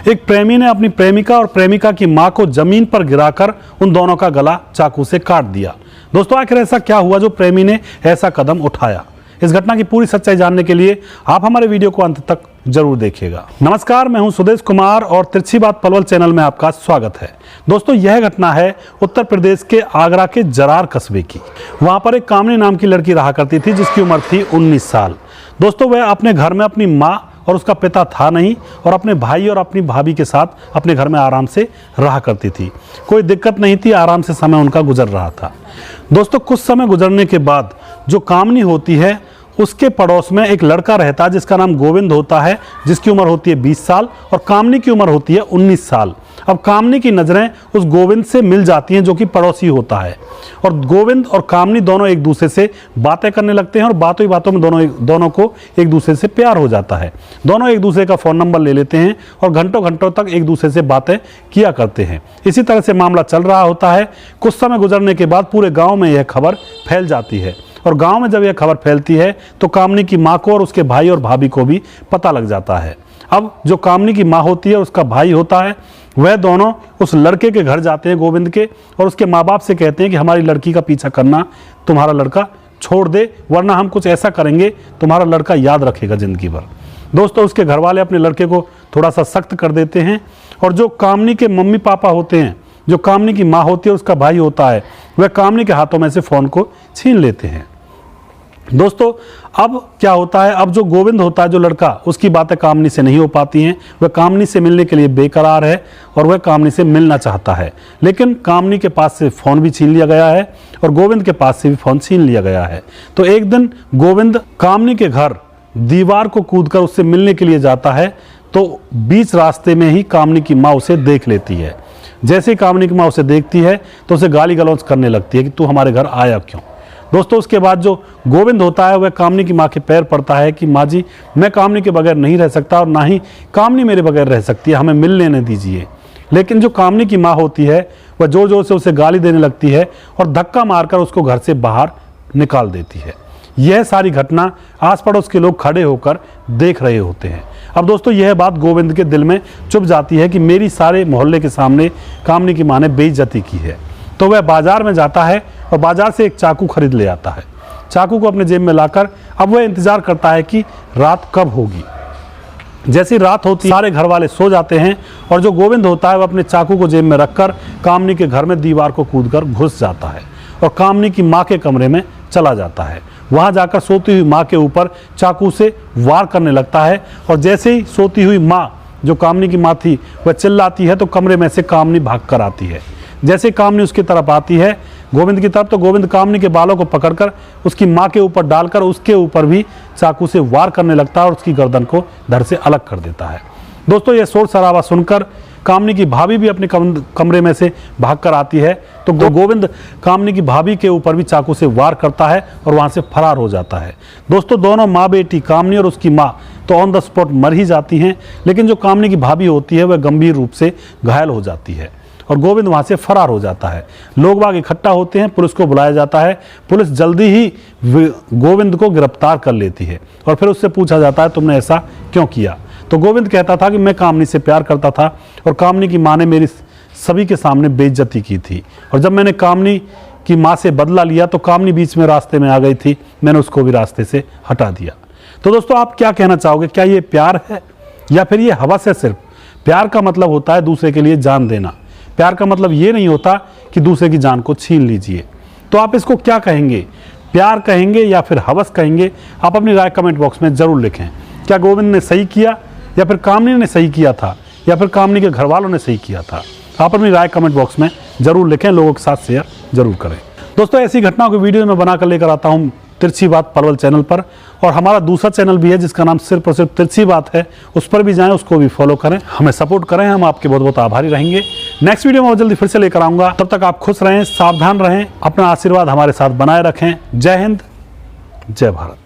एक प्रेमी ने अपनी प्रेमिका और प्रेमिका की मां को जमीन पर गिराकर उन दोनों का गला चाकू से काट दिया। दोस्तों आखिर ऐसा क्या हुआ जो प्रेमी ने ऐसा कदम उठाया? इस घटना की पूरी सच्चाई जानने के लिए आप हमारे वीडियो को अंत तक जरूर देखिएगा। नमस्कार, मैं हूं सुदेश कुमार और तिरछी बात पलवल चैनल में आपका स्वागत है। दोस्तों यह घटना है उत्तर प्रदेश के आगरा के जरार कस्बे की। वहां पर एक कामनी नाम की लड़की रहा करती थी जिसकी उम्र थी 19 साल। दोस्तों वह अपने घर में अपनी माँ और उसका पिता था नहीं और अपने भाई और अपनी भाभी के साथ अपने घर में आराम से रहा करती थी। कोई दिक्कत नहीं थी, आराम से समय उनका गुजर रहा था। दोस्तों कुछ समय गुजरने के बाद जो कामनी होती है उसके पड़ोस में एक लड़का रहता है जिसका नाम गोविंद होता है, जिसकी उम्र होती है 20 साल और कामनी की उम्र होती है 19 साल। अब कामनी की नज़रें उस गोविंद से मिल जाती हैं जो कि पड़ोसी होता है और गोविंद और कामनी दोनों एक दूसरे से बातें करने लगते हैं और बातों ही बातों में दोनों को एक दूसरे से प्यार हो जाता है। दोनों एक दूसरे का फ़ोन नंबर ले लेते हैं और घंटों घंटों तक एक दूसरे से बातें किया करते हैं। इसी तरह से मामला चल रहा होता है। कुछ समय गुजरने के बाद पूरे गाँव में यह खबर फैल जाती है और गांव में जब यह खबर फैलती है तो कामनी की मां को और उसके भाई और भाभी को भी पता लग जाता है। अब जो कामनी की मां होती है उसका भाई होता है, वह दोनों उस लड़के के घर जाते हैं गोविंद के और उसके माँ बाप से कहते हैं कि हमारी लड़की का पीछा करना तुम्हारा लड़का छोड़ दे, वरना हम कुछ ऐसा करेंगे तुम्हारा लड़का याद रखेगा जिंदगी भर। दोस्तों उसके घर वाले अपने लड़के को थोड़ा सा सख्त कर देते हैं और जो कामनी के मम्मी पापा होते हैं, जो कामनी की माँ होती है, उसका भाई होता है, वह कामनी के हाथों में से फ़ोन को छीन लेते हैं। दोस्तों अब क्या होता है, अब जो गोविंद होता है जो लड़का, उसकी बातें कामनी से नहीं हो पाती हैं। वह कामनी से मिलने के लिए बेकरार है और वह कामनी से मिलना चाहता है, लेकिन कामनी के पास से फ़ोन भी छीन लिया गया है और गोविंद के पास से भी फ़ोन छीन लिया गया है। तो एक दिन गोविंद कामनी के घर दीवार को कूदकर उससे मिलने के लिए जाता है तो बीच रास्ते में ही कामनी की माँ उसे देख लेती है। जैसे ही कामनी की माँ उसे देखती है तो उसे गाली गलौज करने लगती है कि तू हमारे घर आया क्यों। दोस्तों उसके बाद जो गोविंद होता है वह कामनी की माँ के पैर पड़ता है कि माँ जी मैं कामनी के बगैर नहीं रह सकता और ना ही कामनी मेरे बगैर रह सकती है, हमें मिल लेने दीजिए। लेकिन जो कामनी की माँ होती है वह जोर जोर से उसे गाली देने लगती है और धक्का मारकर उसको घर से बाहर निकाल देती है। यह सारी घटना आस पड़ोस के लोग खड़े होकर देख रहे होते हैं। अब दोस्तों यह बात गोविंद के दिल में चुभ जाती है कि मेरी सारे मोहल्ले के सामने कामनी की माँ ने बेइज्जती की है। तो वह बाजार में जाता है और बाजार से एक चाकू खरीद ले आता है। चाकू को अपने जेब में लाकर अब वह इंतजार करता है कि रात कब होगी। जैसी रात होती है सारे घर वाले सो जाते हैं और जो गोविंद होता है वह अपने चाकू को जेब में रखकर कामनी के घर में दीवार को कूदकर घुस जाता है और कामनी की माँ के कमरे में चला जाता है। वहाँ जाकर सोती हुई माँ के ऊपर चाकू से वार करने लगता है और जैसे ही सोती हुई माँ जो कामनी की माँ थी वह चिल्लाती है तो कमरे में से कामनी भाग कर आती है। जैसे कामनी उसकी तरफ आती है गोविंद की तरफ तो गोविंद कामनी के बालों को पकड़कर उसकी माँ के ऊपर डालकर उसके ऊपर भी चाकू से वार करने लगता है और उसकी गर्दन को धड़ से अलग कर देता है। दोस्तों ये शोर शराबा सुनकर कामनी की भाभी भी अपने कमरे में से भागकर आती है तो गोविंद कामनी की भाभी के ऊपर भी चाकू से वार करता है और वहां से फरार हो जाता है। दोस्तों दोनों माँ बेटी कामनी और उसकी माँ तो ऑन द स्पॉट मर ही जाती हैं, लेकिन जो कामनी की भाभी होती है वह गंभीर रूप से घायल हो जाती है और गोविंद वहां से फरार हो जाता है। लोग बाग इकट्ठा होते हैं, पुलिस को बुलाया जाता है। पुलिस जल्दी ही गोविंद को गिरफ्तार कर लेती है और फिर उससे पूछा जाता है तुमने ऐसा क्यों किया। तो गोविंद कहता था कि मैं कामनी से प्यार करता था और कामनी की माँ ने मेरी सभी के सामने बेइज्जती की थी और जब मैंने कामनी की माँ से बदला लिया तो कामनी बीच में रास्ते में आ गई थी, मैंने उसको भी रास्ते से हटा दिया। तो दोस्तों आप क्या कहना चाहोगे, क्या ये प्यार है या फिर ये हवस है? सिर्फ प्यार का मतलब होता है दूसरे के लिए जान देना। प्यार का मतलब ये नहीं होता कि दूसरे की जान को छीन लीजिए। तो आप इसको क्या कहेंगे, प्यार कहेंगे या फिर हवस कहेंगे? आप अपनी राय कमेंट बॉक्स में ज़रूर लिखें। क्या गोविंद ने सही किया या फिर कामनी ने सही किया था या फिर कामनी के घर वालों ने सही किया था? आप अपनी राय कमेंट बॉक्स में ज़रूर लिखें, लोगों के साथ शेयर ज़रूर करें। दोस्तों ऐसी घटनाओं की वीडियो मैं बनाकर लेकर आता हूँ तिरछी बात पलवल चैनल पर और हमारा दूसरा चैनल भी है जिसका नाम सिर्फ और सिर्फ तिरछी बात है, उस पर भी जाएं, उसको भी फॉलो करें, हमें सपोर्ट करें, हम आपके बहुत बहुत आभारी रहेंगे। नेक्स्ट वीडियो में जल्दी फिर से लेकर आऊँगा, तब तक आप खुश रहें, सावधान रहें, अपना आशीर्वाद हमारे साथ बनाए रखें। जय हिंद, जय भारत।